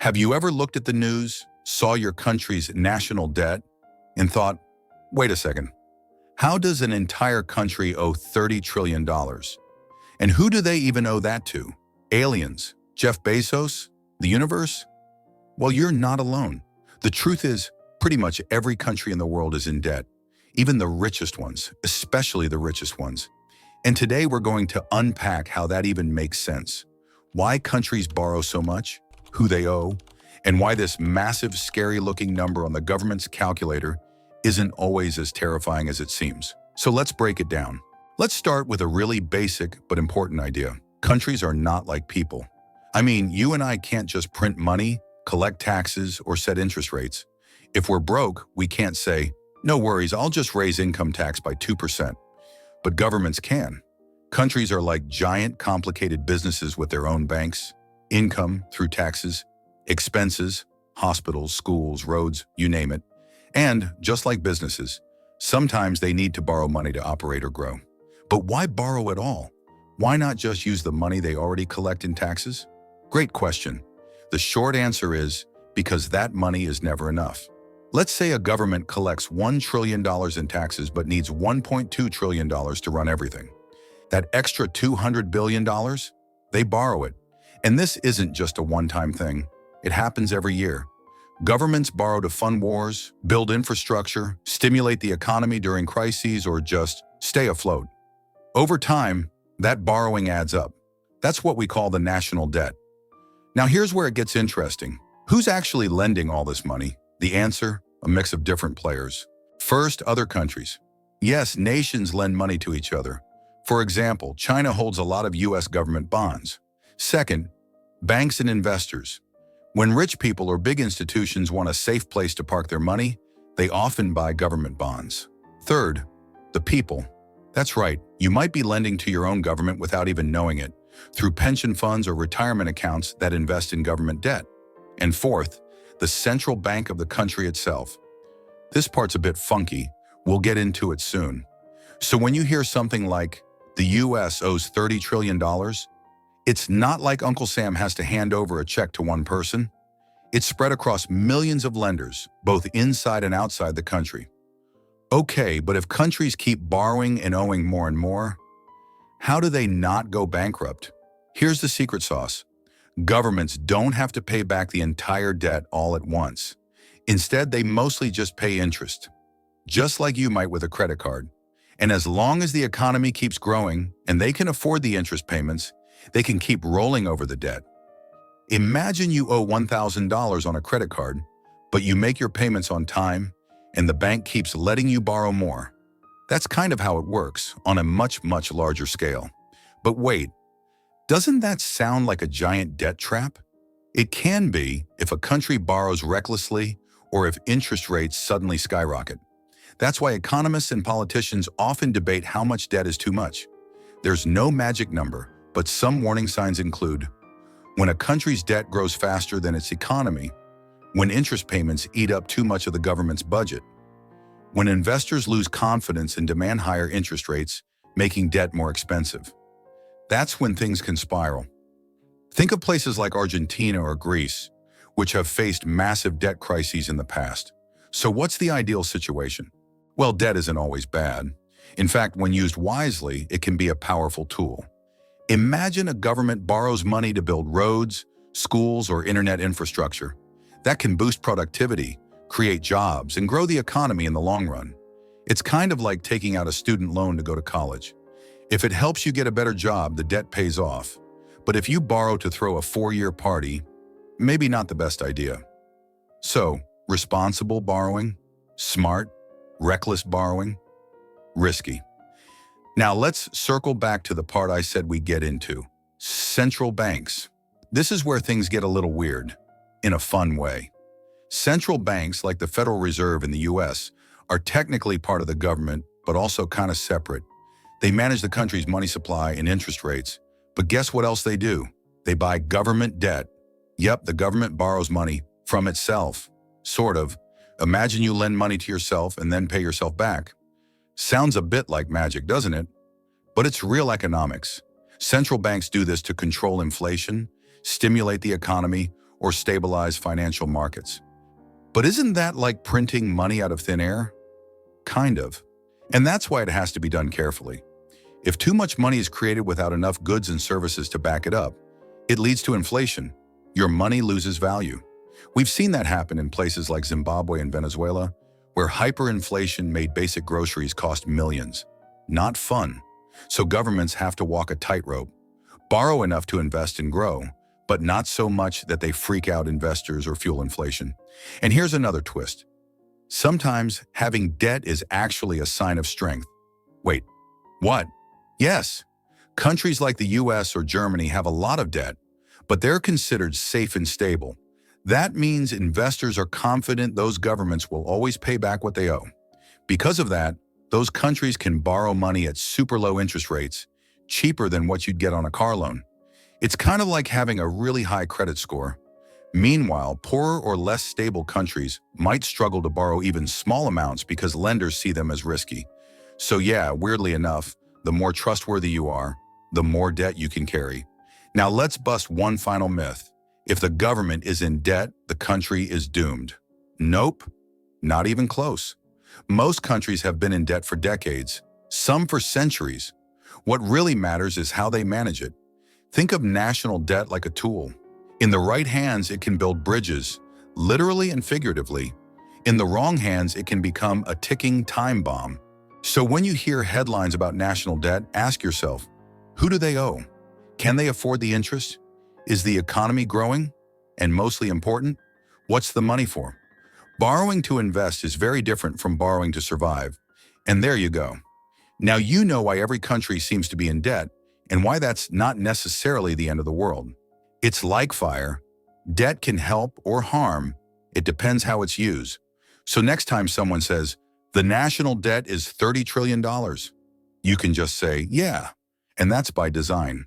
Have you ever looked at the news, saw your country's national debt, and thought, wait a second, how does an entire country owe $30 trillion? And who do they even owe that to? Aliens? Jeff Bezos? The universe? Well, you're not alone. The truth is, pretty much every country in the world is in debt, even the richest ones, especially the richest ones. And today we're going to unpack how that even makes sense, why countries borrow so much, who they owe, and why this massive, scary-looking number on the government's calculator isn't always as terrifying as it seems. So let's break it down. Let's start with a really basic but important idea. Countries are not like people. I mean, you and I can't just print money, collect taxes, or set interest rates. If we're broke, we can't say, no worries, I'll just raise income tax by 2%. But governments can. Countries are like giant, complicated businesses with their own banks, income through taxes, expenses, hospitals, schools, roads, you name it. And, just like businesses, sometimes they need to borrow money to operate or grow. But why borrow at all? Why not just use the money they already collect in taxes? Great question. The short answer is because that money is never enough. Let's say a government collects $1 trillion in taxes but needs $1.2 trillion to run everything. That extra $200 billion, they borrow it. And this isn't just a one-time thing. It happens every year. Governments borrow to fund wars, build infrastructure, stimulate the economy during crises, or just stay afloat. Over time, that borrowing adds up. That's what we call the national debt. Now here's where it gets interesting. Who's actually lending all this money? The answer, a mix of different players. First, other countries. Yes, nations lend money to each other. For example, China holds a lot of US government bonds. Second, banks and investors. When rich people or big institutions want a safe place to park their money, they often buy government bonds. Third, the people. That's right, you might be lending to your own government without even knowing it, through pension funds or retirement accounts that invest in government debt. And fourth, the central bank of the country itself. This part's a bit funky. We'll get into it soon. So when you hear something like, the US owes $30 trillion, it's not like Uncle Sam has to hand over a check to one person. It's spread across millions of lenders, both inside and outside the country. Okay, but if countries keep borrowing and owing more and more, how do they not go bankrupt? Here's the secret sauce. Governments don't have to pay back the entire debt all at once. Instead, they mostly just pay interest, just like you might with a credit card. And as long as the economy keeps growing and they can afford the interest payments, they can keep rolling over the debt. Imagine you owe $1,000 on a credit card, but you make your payments on time, and the bank keeps letting you borrow more. That's kind of how it works on a much, much larger scale. But wait, doesn't that sound like a giant debt trap? It can be if a country borrows recklessly or if interest rates suddenly skyrocket. That's why economists and politicians often debate how much debt is too much. There's no magic number, but some warning signs include when a country's debt grows faster than its economy, when interest payments eat up too much of the government's budget, when investors lose confidence and demand higher interest rates, making debt more expensive. That's when things can spiral. Think of places like Argentina or Greece, which have faced massive debt crises in the past. So what's the ideal situation? Well, debt isn't always bad. In fact, when used wisely, it can be a powerful tool. Imagine a government borrows money to build roads, schools, or internet infrastructure. That can boost productivity, create jobs, and grow the economy in the long run. It's kind of like taking out a student loan to go to college. If it helps you get a better job, the debt pays off. But if you borrow to throw a 4-year party, maybe not the best idea. So, responsible borrowing, smart, reckless borrowing, risky. Now let's circle back to the part I said we'd get into. Central banks. This is where things get a little weird, in a fun way. Central banks, like the Federal Reserve in the US, are technically part of the government, but also kind of separate. They manage the country's money supply and interest rates. But guess what else they do? They buy government debt. Yep, the government borrows money from itself. Sort of. Imagine you lend money to yourself and then pay yourself back. Sounds a bit like magic, doesn't it? But it's real economics. Central banks do this to control inflation, stimulate the economy, or stabilize financial markets. But isn't that like printing money out of thin air? Kind of. And that's why it has to be done carefully. If too much money is created without enough goods and services to back it up, it leads to inflation. Your money loses value. We've seen that happen in places like Zimbabwe and Venezuela, where hyperinflation made basic groceries cost millions. Not fun. So governments have to walk a tightrope, borrow enough to invest and grow, but not so much that they freak out investors or fuel inflation. And here's another twist. Sometimes having debt is actually a sign of strength. Wait, what? Yes, countries like the US or Germany have a lot of debt, but they're considered safe and stable. That means investors are confident those governments will always pay back what they owe. Because of that, those countries can borrow money at super low interest rates, cheaper than what you'd get on a car loan. It's kind of like having a really high credit score. Meanwhile, poorer or less stable countries might struggle to borrow even small amounts because lenders see them as risky. So yeah, weirdly enough, the more trustworthy you are, the more debt you can carry. Now let's bust one final myth. If the government is in debt, the country is doomed. Nope, not even close. Most countries have been in debt for decades, some for centuries. What really matters is how they manage it. Think of national debt like a tool. In the right hands, it can build bridges, literally and figuratively. In the wrong hands, it can become a ticking time bomb. So when you hear headlines about national debt, ask yourself, who do they owe? Can they afford the interest? Is the economy growing? And mostly important, what's the money for? Borrowing to invest is very different from borrowing to survive. And there you go. Now you know why every country seems to be in debt and why that's not necessarily the end of the world. It's like fire. Debt can help or harm. It depends how it's used. So next time someone says, the national debt is $30 trillion, you can just say, yeah, and that's by design.